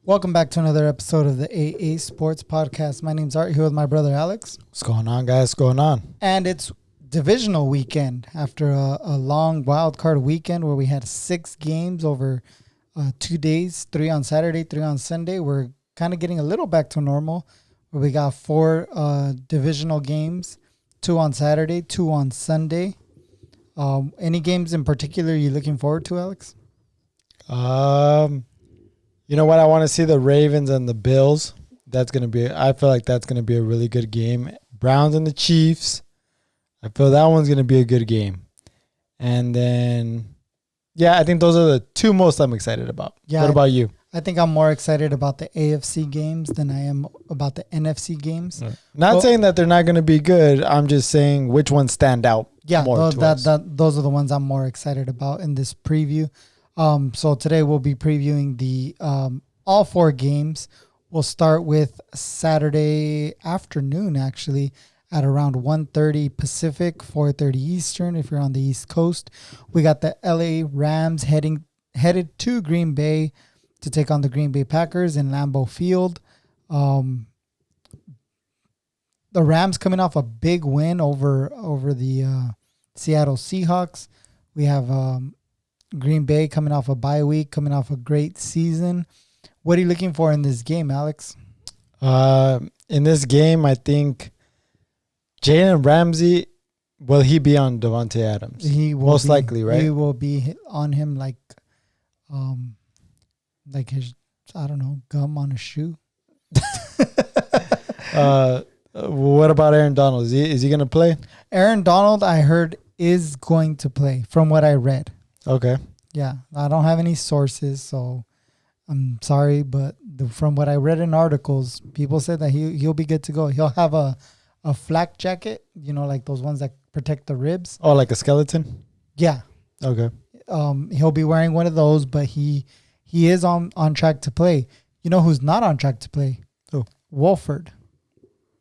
Welcome back to another episode of the AA Sports Podcast. My name's Art, here with my brother Alex. What's going on, guys? What's going on? And it's divisional weekend after a long wild card weekend where we had 6 games over 2 days, 3 on Saturday, 3 on Sunday. We're kind of getting a little back to normal where we got 4 divisional games, 2 on Saturday, 2 on Sunday. Any games in particular you're looking forward to, Alex? You know what? I want to see the Ravens and the Bills. I feel like that's going to be a really good game. Browns and the Chiefs. I feel that one's going to be a good game. And then, I think those are the 2 most I'm excited about. Yeah, what about you? I think I'm more excited about the AFC games than I am about the NFC games. Not saying that they're not going to be good. I'm just saying which ones stand out more to us. Those are the ones I'm more excited about in this preview. So today we'll be previewing the all 4 games. We'll start with Saturday afternoon, actually, at around 1:30 Pacific, 4:30 Eastern. If you're on the East Coast, we got the LA Rams headed to Green Bay to take on the Green Bay Packers in Lambeau Field. The Rams coming off a big win over the Seattle Seahawks. We have Green Bay coming off a bye week, coming off a great season. What are you looking for in this game, Alex? In this game, I think Jalen Ramsey, will he be on Davante Adams? He will most likely, right? He will be on him like his, I don't know, gum on a shoe. What about Aaron Donald? Is he going to play? Aaron Donald, I heard, is going to play from what I read. Okay. Yeah, I don't have any sources, so I'm sorry, but from what I read in articles, people said that he'll be good to go. He'll have a flak jacket, like those ones that protect the ribs. Oh, like a skeleton? Yeah. Okay. He'll be wearing one of those, but he is on track to play. You know who's not on track to play? Oh, Wolford,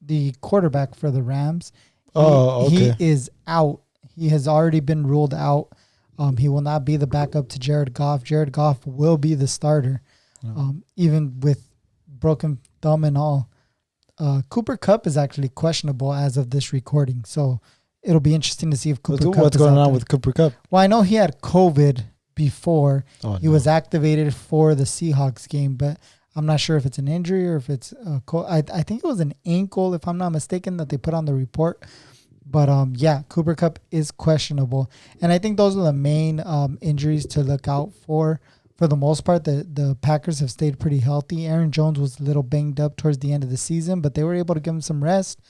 the quarterback for the Rams. Okay. He is out. He has already been ruled out. He will not be the backup to Jared Goff. Jared Goff will be the starter, even with broken thumb and all. Cooper Kupp is actually questionable as of this recording, so it'll be interesting to see if Cooper Kupp what's going on with Cooper Kupp. Well, I know he had COVID before. He was activated for the Seahawks game, but I'm not sure if it's an injury or if it's I think it was an ankle, if I'm not mistaken, that they put on the report. But, Cooper Kupp is questionable. And I think those are the main injuries to look out for. For the most part, the Packers have stayed pretty healthy. Aaron Jones was a little banged up towards the end of the season, but they were able to give him some rest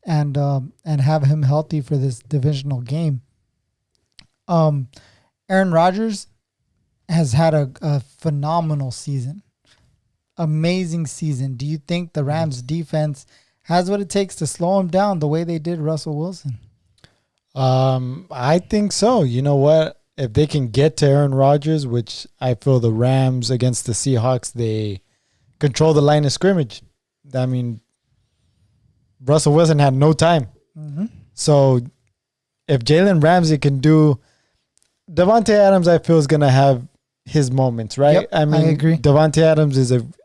and have him healthy for this divisional game. Aaron Rodgers has had a phenomenal season. Amazing season. Do you think the Rams defense has what it takes to slow him down the way they did Russell Wilson? I think so. You know what? If they can get to Aaron Rodgers, which I feel the Rams against the Seahawks, they control the line of scrimmage. I mean, Russell Wilson had no time. Mm-hmm. So if Jalen Ramsey can do, Davante Adams, I feel, is going to have his moments, right? Yep, I agree. Davante Adams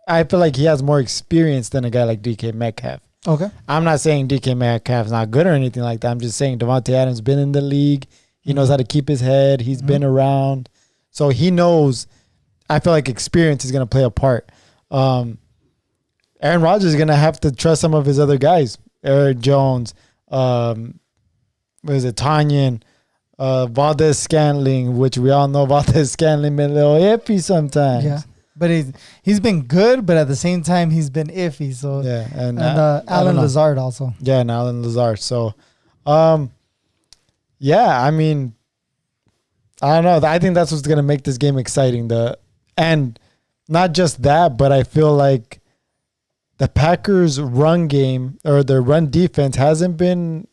I feel like he has more experience than a guy like DK Metcalf. Okay. I'm not saying DK Metcalf's not good or anything like that. I'm just saying Davante Adams been in the league. He knows how to keep his head. He's been around. So he knows. I feel like experience is going to play a part. Aaron Rodgers is going to have to trust some of his other guys. Aaron Jones, Tanyan, Valdez Scantling, which we all know Valdez Scantling been a little iffy sometimes. Yeah. But he's been good, but at the same time, he's been iffy. So yeah, and Alan Lazard also. Yeah, and Alan Lazard. So, I mean, I don't know. I think that's what's gonna make this game exciting. And not just that, but I feel like the Packers' run game or their run defense hasn't been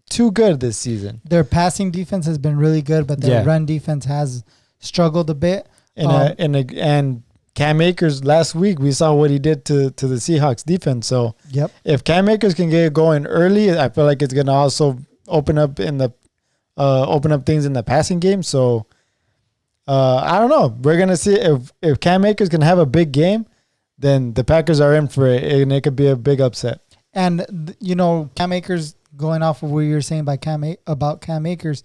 too good this season. Their passing defense has been really good, but their run defense has struggled a bit. And Cam Akers last week, we saw what he did to the Seahawks defense. So if Cam Akers can get going early, I feel like it's gonna also open up things in the passing game. So I don't know. We're gonna see if Cam Akers can have a big game, then the Packers are in for it, and it could be a big upset. And Cam Akers, going off of what you were saying about Cam Akers,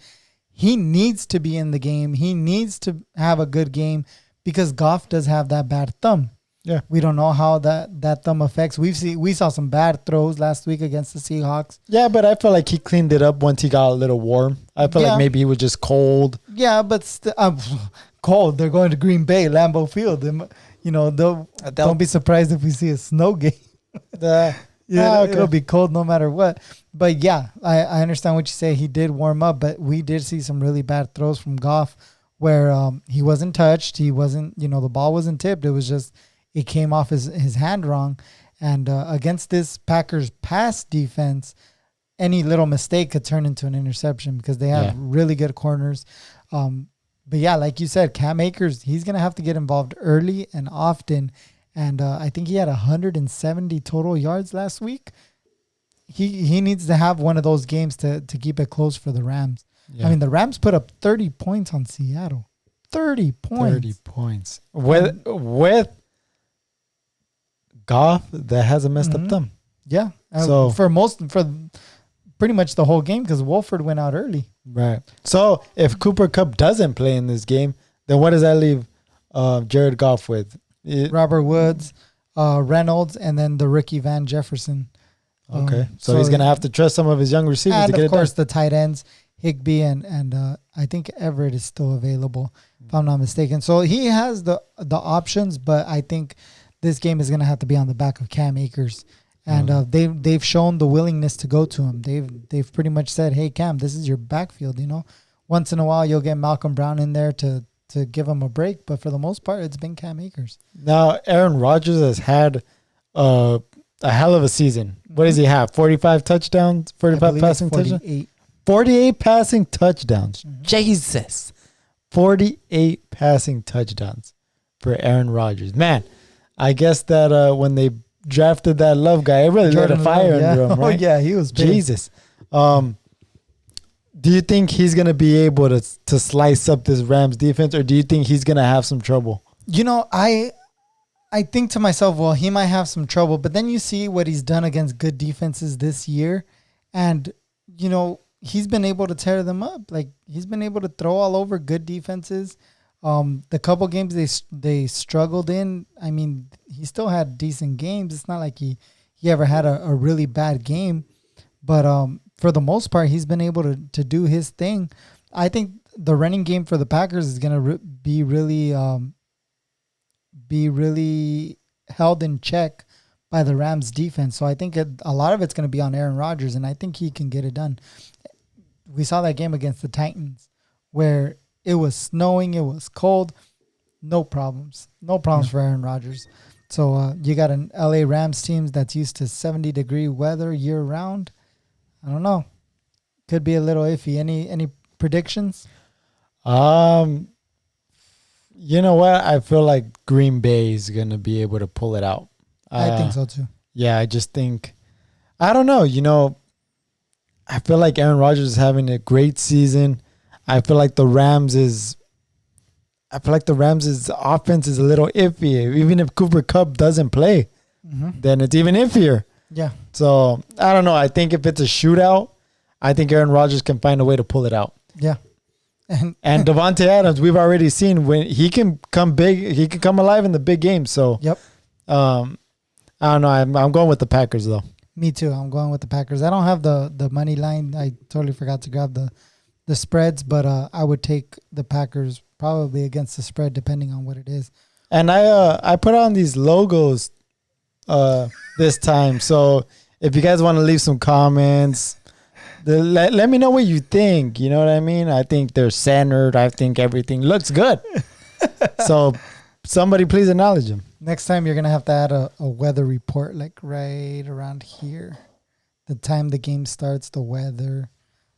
he needs to be in the game. He needs to have a good game because Goff does have that bad thumb. Yeah, we don't know how that thumb affects. We saw some bad throws last week against the Seahawks. Yeah, but I feel like he cleaned it up once he got a little warm. I feel like maybe he was just cold. Yeah, but cold. They're going to Green Bay, Lambeau Field. Don't be surprised if we see a snow game. Okay. It'll be cold no matter what. But yeah, I understand what you say. He did warm up, but we did see some really bad throws from Goff where he wasn't touched. He wasn't, the ball wasn't tipped. It was just, it came off his hand wrong. And against this Packers pass defense, any little mistake could turn into an interception because they have really good corners. But yeah, like you said, Cam Akers, he's going to have to get involved early and often. And I think he had 170 total yards last week. He needs to have one of those games to keep it close for the Rams. Yeah. I mean, the Rams put up 30 points on Seattle. 30 points. 30 points. With Goff that has a messed up thumb. Yeah. For pretty much the whole game because Wolford went out early. Right. So if Cooper Kupp doesn't play in this game, then what does that leave Jared Goff with? Robert Woods, Reynolds, and then the rookie Van Jefferson. Okay. So he's going to have to trust some of his young receivers to get it done. And, of course, the tight ends, Higbee and I think Everett is still available, if I'm not mistaken. So he has the options, but I think this game is going to have to be on the back of Cam Akers. And they've shown the willingness to go to him. They've pretty much said, hey, Cam, this is your backfield, Once in a while, you'll get Malcolm Brown in there to give him a break. But for the most part, it's been Cam Akers. Now, Aaron Rodgers has had a hell of a season. What does he have? 45 touchdowns? 45 passing touchdowns? 48 passing touchdowns. Mm-hmm. Jesus. 48 passing touchdowns for Aaron Rodgers. Man, I guess that when they drafted that Love guy, it really lit a fire under him, right? Oh, yeah, he was big. Jesus. Do you think he's going to be able to slice up this Rams defense, or do you think he's going to have some trouble? I think to myself, well, he might have some trouble, but then you see what he's done against good defenses this year, and, he's been able to tear them up. Like, he's been able to throw all over good defenses. The couple games they struggled in, I mean, he still had decent games. It's not like he ever had a really bad game, but for the most part, he's been able to do his thing. I think the running game for the Packers is going to be really held in check by the Rams defense. So I think a lot of it's going to be on Aaron Rodgers, and I think he can get it done. We saw that game against the Titans where it was snowing, it was cold, no problems for Aaron Rodgers. So you got an LA Rams team that's used to 70-degree weather year round. I don't know. Could be a little iffy. Any predictions? You know what? I feel like Green Bay is going to be able to pull it out. I think so too. Yeah, I just think, I don't know. I feel like Aaron Rodgers is having a great season. I feel like the Rams' offense is a little iffy. Even if Cooper Kupp doesn't play, then it's even iffier. Yeah. So, I don't know. I think if it's a shootout, I think Aaron Rodgers can find a way to pull it out. Yeah. And Davante Adams, we've already seen when he can come big, he can come alive in the big games. So, yep. I don't know. I'm going with the Packers, though. Me too. I'm going with the Packers. I don't have the money line. I totally forgot to grab the spreads, but I would take the Packers probably against the spread, depending on what it is. And I put on these logos this time. So if you guys want to leave some comments, let me know what you think. You know what I mean? I think they're centered. I think everything looks good. So somebody please acknowledge them. Next time you're going to have to add a weather report, like right around here. The time the game starts, the weather,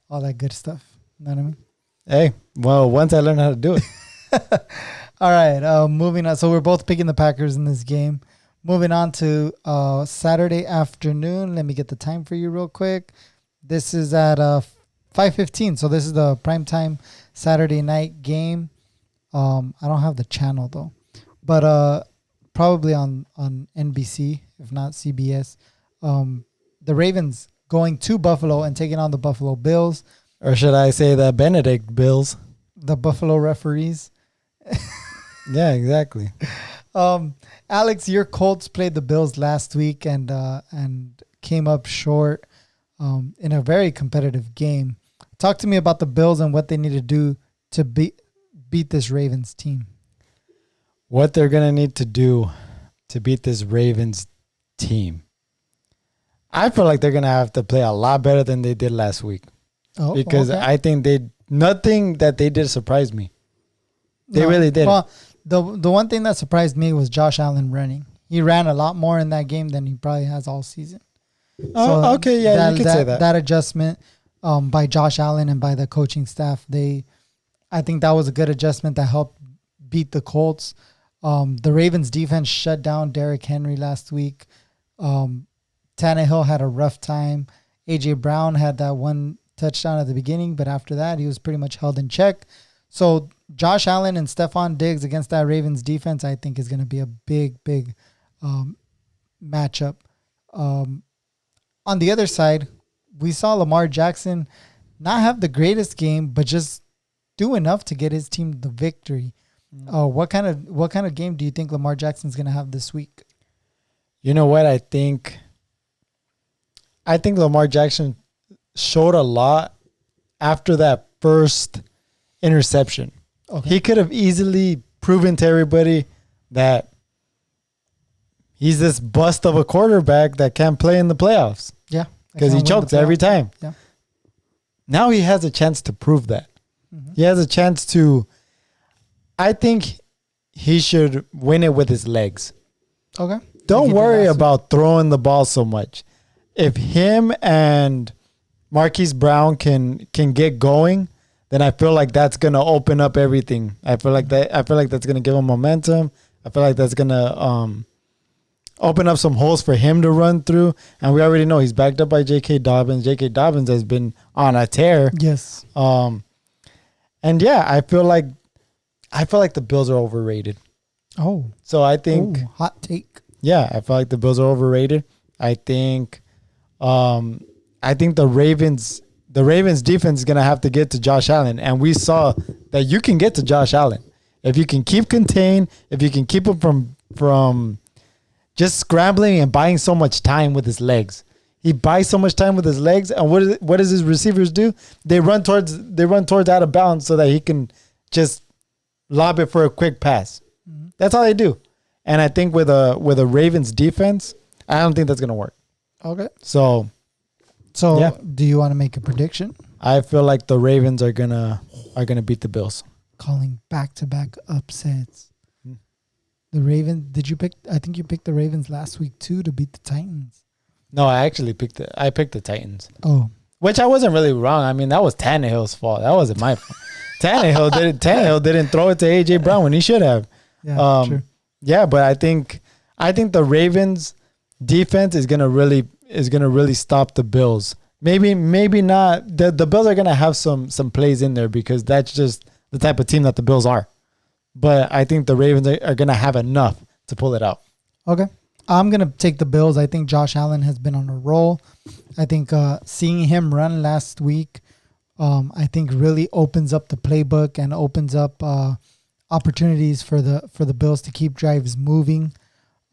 all that good stuff. You know what I mean? Hey, well, once I learn how to do it. All right, moving on. So we're both picking the Packers in this game. Moving on to Saturday afternoon. Let me get the time for you real quick. This is at 5:15. So this is the primetime Saturday night game. I don't have the channel though, but probably on NBC, if not CBS. The Ravens going to Buffalo and taking on the Buffalo Bills. Or should I say the Benedict Bills? The Buffalo referees. Yeah, exactly. Alex, your Colts played the Bills last week and came up short in a very competitive game. Talk to me about the Bills and what they need to do to beat this Ravens team. What they're going to need to do to beat this Ravens team. I feel like they're going to have to play a lot better than they did last week. Oh, because okay. I think nothing that they did surprised me. They really did. Well, the one thing that surprised me was Josh Allen running. He ran a lot more in that game than he probably has all season. Oh, okay, yeah, you could say that. That adjustment by Josh Allen and by the coaching staff, I think that was a good adjustment that helped beat the Colts. The Ravens defense shut down Derrick Henry last week. Tannehill had a rough time. A.J. Brown had that one touchdown at the beginning, but after that, he was pretty much held in check. So Josh Allen and Stephon Diggs against that Ravens defense, I think is going to be a big matchup. On the other side, we saw Lamar Jackson not have the greatest game, but just do enough to get his team the victory. What kind of game do you think Lamar Jackson's going to have this week? You know what? I think Lamar Jackson showed a lot after that first interception. Okay. He could have easily proven to everybody that he's this bust of a quarterback that can't play in the playoffs. Yeah. Because he chokes every time. Yeah. Now he has a chance to prove that. Mm-hmm. He has a chance to, I think he should win it with his legs. Okay. Don't worry about throwing the ball so much. If him and Marquise Brown can get going, then I feel like that's gonna open up everything. I feel like that's gonna give him momentum. I feel like that's gonna open up some holes for him to run through. And we already know he's backed up by J.K. Dobbins. J.K. Dobbins has been on a tear. Yes. And yeah, I feel like the Bills are overrated. Oh. So I think hot take. Yeah, I feel like the Bills are overrated. I think the Ravens defense is gonna have to get to Josh Allen, and we saw that you can get to Josh Allen if you can keep contained, if you can keep him from just scrambling and buying so much time with his legs. He buys so much time with his legs, and what does his receivers do? They run towards out of bounds so that he can just lob it for a quick pass. Mm-hmm. That's all they do. And I think with a Ravens defense, I don't think that's gonna work. Okay. So yeah. Do you want to make a prediction? I feel like the Ravens are gonna beat the Bills. Calling back-to-back upsets. The Ravens. I think you picked the Ravens last week too to beat the Titans. No, I actually picked the Titans. Oh. Which I wasn't really wrong. I mean, that was Tannehill's fault. That wasn't my fault. Tannehill didn't throw it to A.J. Brown when he should have. Yeah, true. Yeah, but I think the Ravens defense is gonna really stop the Bills. Maybe not. The Bills are gonna have some plays in there because that's just the type of team that the Bills are. But I think the Ravens are gonna have enough to pull it out. Okay. I'm going to take the Bills. I think Josh Allen has been on a roll. I think seeing him run last week, I think really opens up the playbook and opens up opportunities for the Bills to keep drives moving.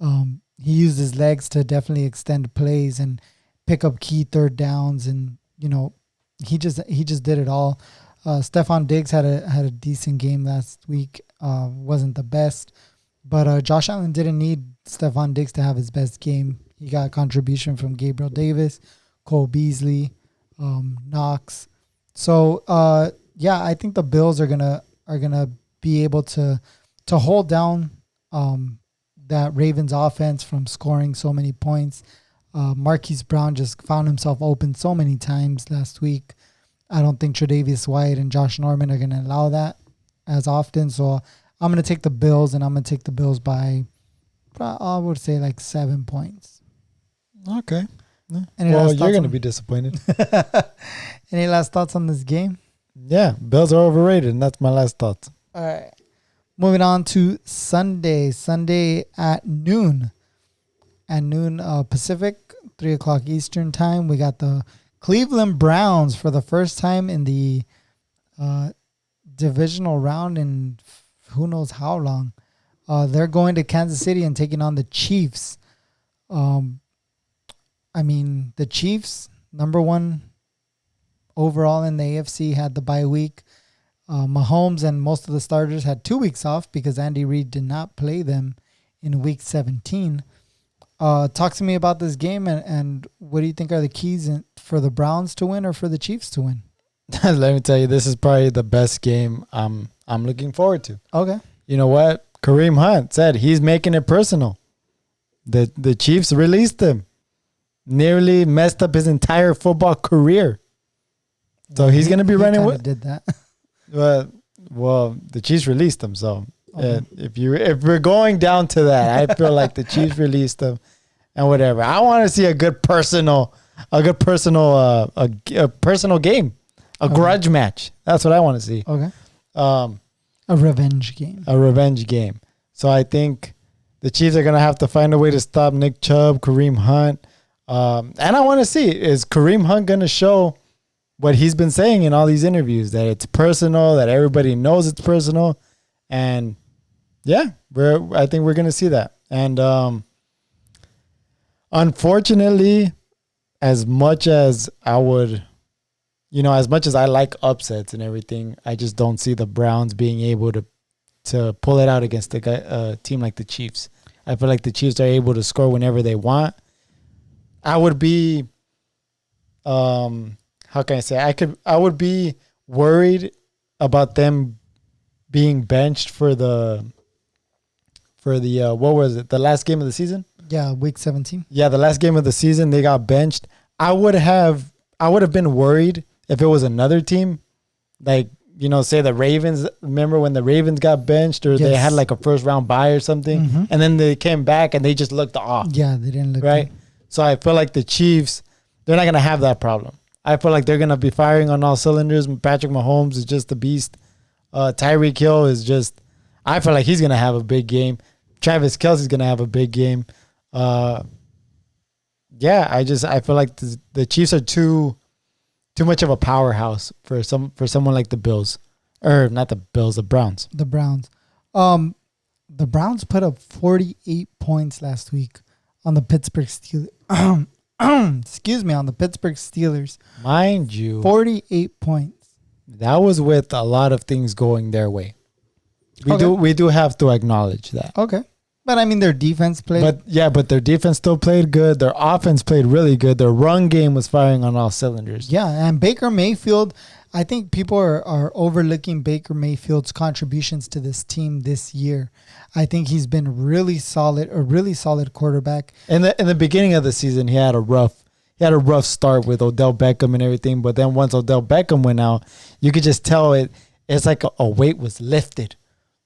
He used his legs to definitely extend plays and pick up key third downs, and he just did it all. Stephon Diggs had a decent game last week. Wasn't the best, but Josh Allen didn't need Stephon Diggs to have his best game. He got contribution from Gabriel Davis, Cole Beasley, Knox. So yeah, I think the Bills are gonna be able to hold down that Ravens offense from scoring so many points. Marquise Brown just found himself open so many times last week. I don't think Tre'Davious White and Josh Norman are going to allow that as often. So I'm going to take the Bills, and I'm going to take the Bills by, I would say, like 7 points. Okay. Well, you're going to be disappointed. Any last thoughts on this game? Yeah, Bills are overrated, and that's my last thoughts. All right. Moving on to Sunday. Sunday at noon. At noon Pacific, 3 o'clock Eastern time. We got the Cleveland Browns for the first time in the divisional round in who knows how long. They're going to Kansas City and taking on the Chiefs. The Chiefs, number one overall in the AFC, had the bye week. Mahomes and most of the starters had 2 weeks off because Andy Reid did not play them in week 17. Talk to me about this game and what do you think are the keys for the Browns to win or for the Chiefs to win? Let me tell you, this is probably the best game I'm looking forward to. Okay. You know what? Kareem Hunt said he's making it personal. The Chiefs released him. Nearly messed up his entire football career. So he's going to be running with. Did that. Well, the Chiefs released him. So okay. If we're going down to that, I feel like the Chiefs released him and whatever. I want to see a personal game, a grudge match. That's what I want to see. Okay. A revenge game. A revenge game. So I think the Chiefs are going to have to find a way to stop Nick Chubb, Kareem Hunt. And I want to see, is Kareem Hunt going to show what he's been saying in all these interviews, that it's personal, that everybody knows it's personal. And yeah, I think we're going to see that. And unfortunately, as much as I like upsets and everything, I just don't see the Browns being able to pull it out against a team like the Chiefs. I feel like the Chiefs are able to score whenever they want. I would be, how can I say? I would be worried about them being benched for the what was it? The last game of the season? Yeah, week 17. Yeah, the last game of the season they got benched. I would have been worried if it was another team, like, say the Ravens. Remember when the Ravens got benched, or they had like a first round bye or something, and then they came back and they just looked off. Yeah, they didn't look right. Good. So I feel like the Chiefs, they're not gonna have that problem. I feel like they're gonna be firing on all cylinders. Patrick Mahomes is just a beast. Tyreek Hill is just. I feel like he's gonna have a big game. Travis Kelce's gonna have a big game. I feel like the Chiefs are too much of a powerhouse for someone like the Bills, or not the Bills, the Browns. The Browns. The Browns put up 48 points last week on the Pittsburgh Steelers. Excuse me, on the Pittsburgh Steelers. Mind you, 48 points. That was with a lot of things going their way. We do have to acknowledge that. Okay. But their defense played. But their defense still played good. Their offense played really good. Their run game was firing on all cylinders. Yeah, and Baker Mayfield, I think people are overlooking Baker Mayfield's contributions to this team this year. I think he's been a really solid quarterback. In the beginning of the season, he had a rough start with Odell Beckham and everything. But then once Odell Beckham went out, you could just tell it's like a weight was lifted.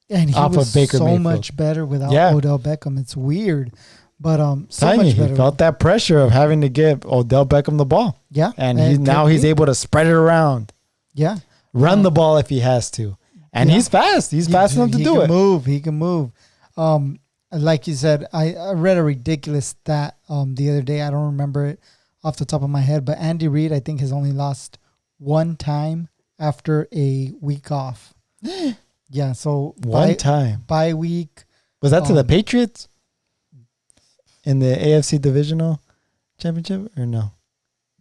And he off was of Baker so Mayfield. much better without Odell Beckham. It's weird, but so much better. He felt that pressure of having to give Odell Beckham the ball. Yeah, and he's able to spread it around. Yeah, run the ball if he has to, and he's fast. He's fast enough to do it. He can move. Like you said, I read a ridiculous stat the other day. I don't remember it off the top of my head, but Andy Reid, I think, has only lost one time after a week off. Yeah, so one time bye week. Was that to the Patriots in the AFC Divisional Championship or no?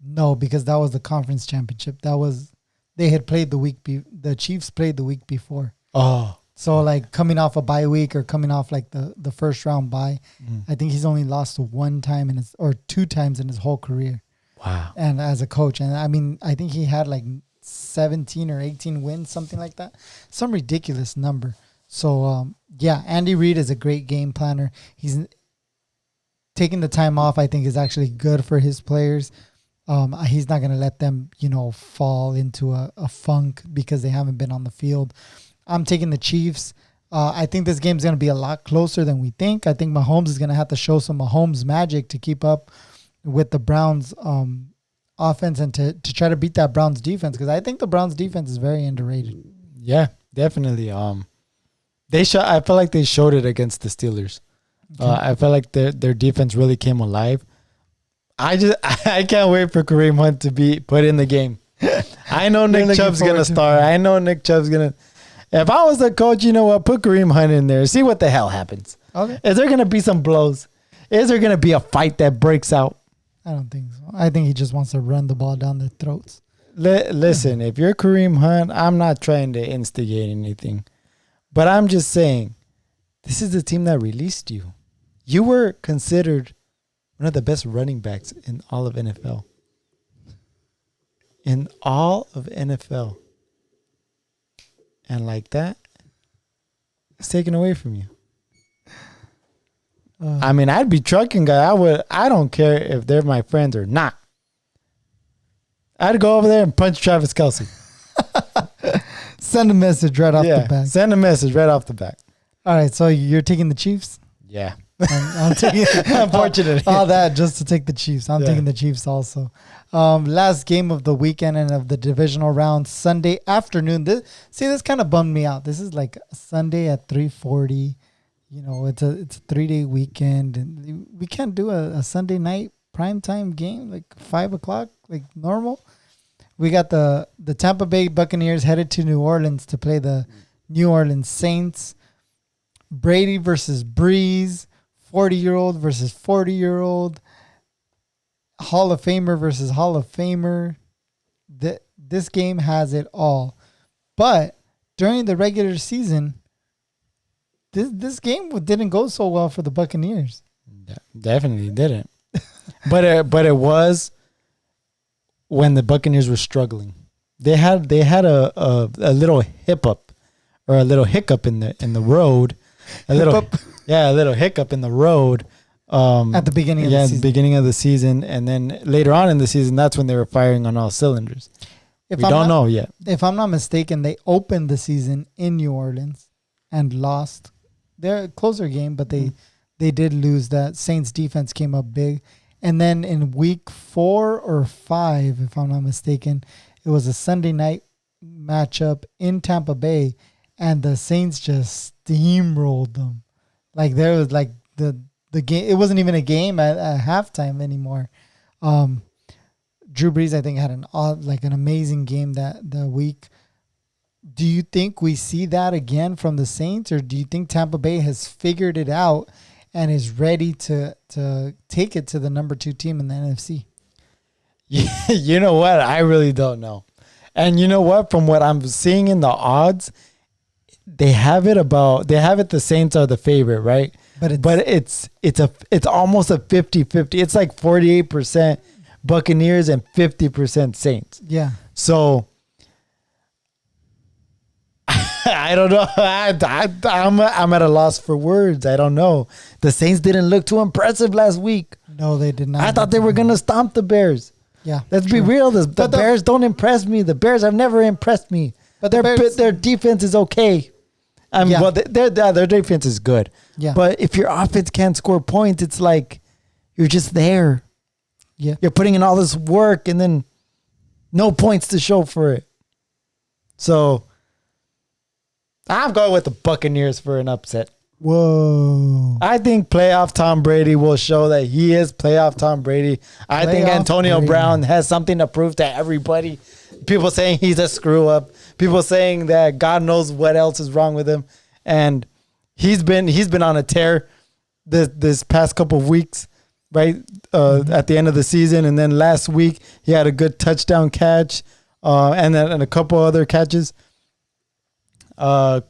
No, because that was the conference championship. They had played the Chiefs played the week before. Oh, so like coming off a bye week or coming off like the first round bye, I think he's only lost one time or two times in his whole career. Wow! And as a coach, and I think he had like 17 or 18 wins, something like that. Some ridiculous number. So, Andy Reid is a great game planner. He's taking the time off, I think, is actually good for his players. He's not going to let them, fall into a funk because they haven't been on the field. I'm taking the Chiefs. I think this game's going to be a lot closer than we think. I think Mahomes is going to have to show some Mahomes magic to keep up with the Browns' offense and to try to beat that Browns defense, because I think the Browns defense is very underrated. Yeah, definitely. I feel like they showed it against the Steelers. Okay. I felt like their defense really came alive. I can't wait for Kareem Hunt to be put in the game. I know Nick Chubb's gonna start. I know Nick Chubb's gonna. If I was the coach, you know what? Put Kareem Hunt in there. See what the hell happens. Okay. Is there gonna be some blows? Is there gonna be a fight that breaks out? I don't think so. I think he just wants to run the ball down their throats. Listen, if you're Kareem Hunt, I'm not trying to instigate anything, but I'm just saying, this is the team that released you. You were considered one of the best running backs in all of NFL. In all of NFL. And like that, it's taken away from you. I mean, I'd be trucking guy. I don't care if they're my friends or not. I'd go over there and punch Travis Kelce. Send a message right off the bat. Send a message right off the bat. All right, so you're taking the Chiefs? Yeah. I'm taking Unfortunately. all that just to take the Chiefs. I'm taking the Chiefs also. Last game of the weekend and of the divisional round, Sunday afternoon. This kind of bummed me out. This is like Sunday at 3:40. You know, it's a 3-day weekend, and we can't do a Sunday night primetime game like 5 o'clock like normal. We got the Tampa Bay Buccaneers headed to New Orleans to play the New Orleans Saints. Brady versus Breeze, 40-year-old versus 40-year-old, Hall of Famer versus Hall of Famer. This game has it all. But during the regular season, this game didn't go so well for the Buccaneers. Definitely didn't. but it was when the Buccaneers were struggling. They had a little hiccup or a little hiccup in the road. A little hiccup in the road. At the beginning of the season. At the beginning of the season. And then later on in the season, that's when they were firing on all cylinders. We don't know yet. If I'm not mistaken, they opened the season in New Orleans and lost. They're a closer game, but they did lose. That Saints defense came up big. And then in week 4 or 5, if I'm not mistaken, it was a Sunday night matchup in Tampa Bay, and the Saints just steamrolled them. Like there was like the game. It wasn't even a game at halftime anymore. Drew Brees, I think, had an amazing game that week. Do you think we see that again from the Saints, or do you think Tampa Bay has figured it out and is ready to take it to the number 2 team in the NFC? You know what? I really don't know. And you know what? From what I'm seeing in the odds, they have it the Saints are the favorite, right? But it's almost a 50-50. It's like 48% Buccaneers and 50% Saints. Yeah. So I don't know. I'm at a loss for words. I don't know. The Saints didn't look too impressive last week. No, they did not. I thought they were going to stomp the Bears. Yeah. Let's be real. The Bears don't impress me. The Bears have never impressed me. But their defense is okay. Well, their defense is good. Yeah. But if your offense can't score points, it's like you're just there. Yeah. You're putting in all this work and then no points to show for it. So I'm going with the Buccaneers for an upset. Whoa. I think playoff Tom Brady will show that he is playoff Tom Brady. I think Antonio Brown has something to prove to everybody. People saying he's a screw up. People saying that God knows what else is wrong with him. And he's been on a tear this past couple of weeks, right? At the end of the season. And then last week he had a good touchdown catch and a couple other catches.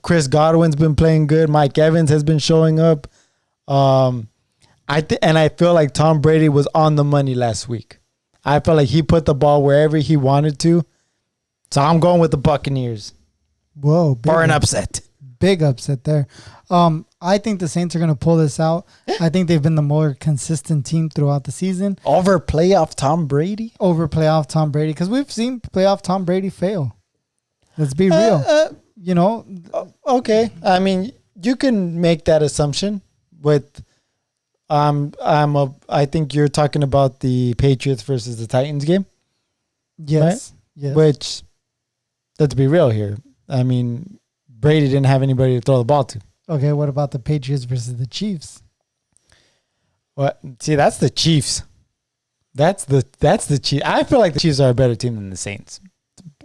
Chris Godwin's been playing good. Mike Evans has been showing up. I feel like Tom Brady was on the money last week. I felt like he put the ball wherever he wanted to. So I'm going with the Buccaneers. Whoa. For an upset. Big upset there. I think the Saints are going to pull this out. I think they've been the more consistent team throughout the season. Over playoff Tom Brady? Over playoff Tom Brady. Because we've seen playoff Tom Brady fail. Let's be real. You know, okay. I mean, you can make that assumption with. I think you're talking about the Patriots versus the Titans game. Yes. Right? Yes. Which, let's be real here. I mean, Brady didn't have anybody to throw the ball to. Okay, what about the Patriots versus the Chiefs? What? See, that's the Chiefs. That's the Chiefs. I feel like the Chiefs are a better team than the Saints.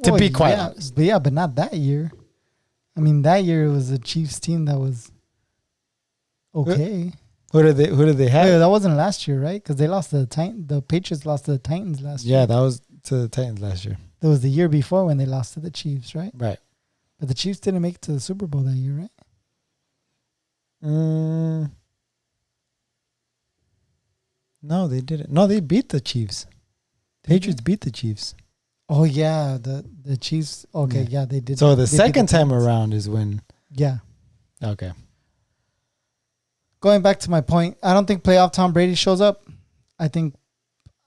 To be quite honest. But not that year. I mean, that year it was a Chiefs team that was okay. Who did they have? Wait, that wasn't last year, right? Because they lost to the Titans. The Patriots lost to the Titans last year. Yeah, that was to the Titans last year. That was the year before when they lost to the Chiefs, right? Right. But the Chiefs didn't make it to the Super Bowl that year, right? No, they didn't. No, they beat the Chiefs. Patriots beat the Chiefs. Oh yeah, the Chiefs. Okay, yeah, they did. So the second time around is when. Yeah. Okay. Going back to my point, I don't think playoff Tom Brady shows up. I think,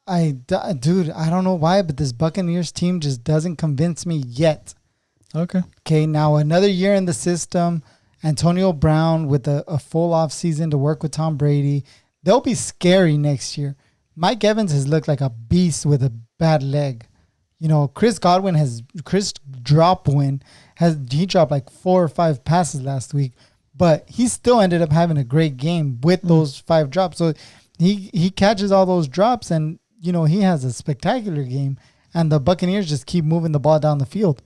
dude, I don't know why, but this Buccaneers team just doesn't convince me yet. Okay, now another year in the system, Antonio Brown with a full off season to work with Tom Brady. They'll be scary next year. Mike Evans has looked like a beast with a bad leg. You know, Chris Dropwin he dropped like 4 or 5 passes last week, but he still ended up having a great game with those 5 drops. So he catches all those drops, and you know he has a spectacular game. And the Buccaneers just keep moving the ball down the field.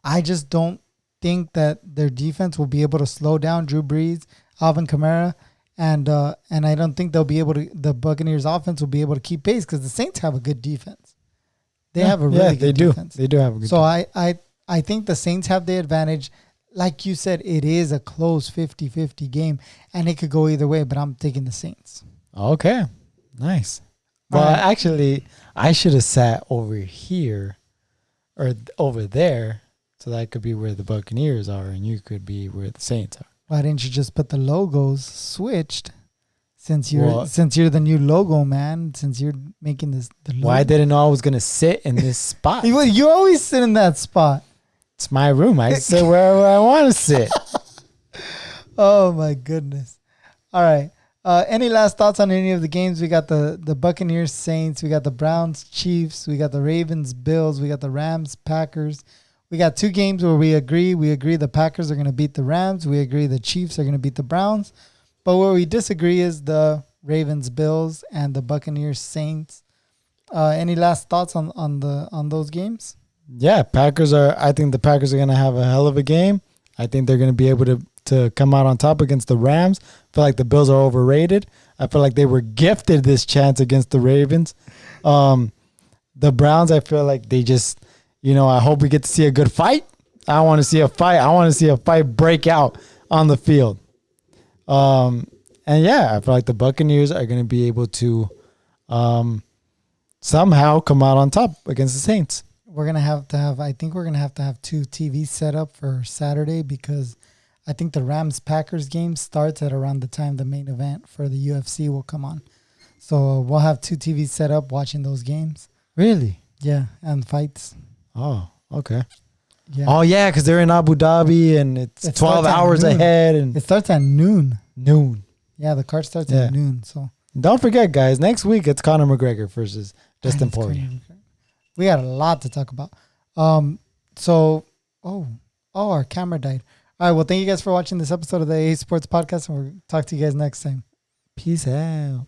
I just don't think that their defense will be able to slow down Drew Brees, Alvin Kamara, and I don't think they'll be able to. The Buccaneers offense will be able to keep pace because the Saints have a good defense. They have a really good defense. They do have a good defense. So I think the Saints have the advantage. Like you said, it is a close 50-50 game, and it could go either way, but I'm taking the Saints. Okay. Nice. Well, actually, I should have sat over here or over there so that could be where the Buccaneers are, and you could be where the Saints are. Why didn't you just put the logos switched? Since you're the new logo man, since you're making the logo. Well, I didn't know I was gonna sit in this spot. You always sit in that spot. It's my room. I sit wherever I want to sit. Oh my goodness! All right. Any last thoughts on any of the games? We got the Buccaneers Saints. We got the Browns Chiefs. We got the Ravens Bills. We got the Rams Packers. We got 2 games where we agree. We agree the Packers are going to beat the Rams. We agree the Chiefs are going to beat the Browns. But where we disagree is the Ravens Bills and the Buccaneers Saints. Any last thoughts on those games? Yeah, I think the Packers are going to have a hell of a game. I think they're going to be able to come out on top against the Rams. I feel like the Bills are overrated. I feel like they were gifted this chance against the Ravens. The Browns, I feel like they just, I hope we get to see a good fight. I want to see a fight. I want to see a fight break out on the field. And yeah, I feel like the Buccaneers are going to be able to somehow come out on top against the Saints. I think we're going to have 2 TVs set up for Saturday because I think the Rams-Packers game starts at around the time the main event for the UFC will come on. So we'll have 2 TVs set up watching those games. Really? Yeah, and fights. Oh, okay. Yeah. Oh, yeah, because they're in Abu Dhabi and it's 12 hours ahead. And it starts at noon. Noon. Yeah, the card starts at noon. So don't forget, guys, next week it's Conor McGregor versus Dustin Poirier. We got a lot to talk about. Our camera died. All right, well, thank you guys for watching this episode of the A Sports Podcast, and we'll talk to you guys next time. Peace out.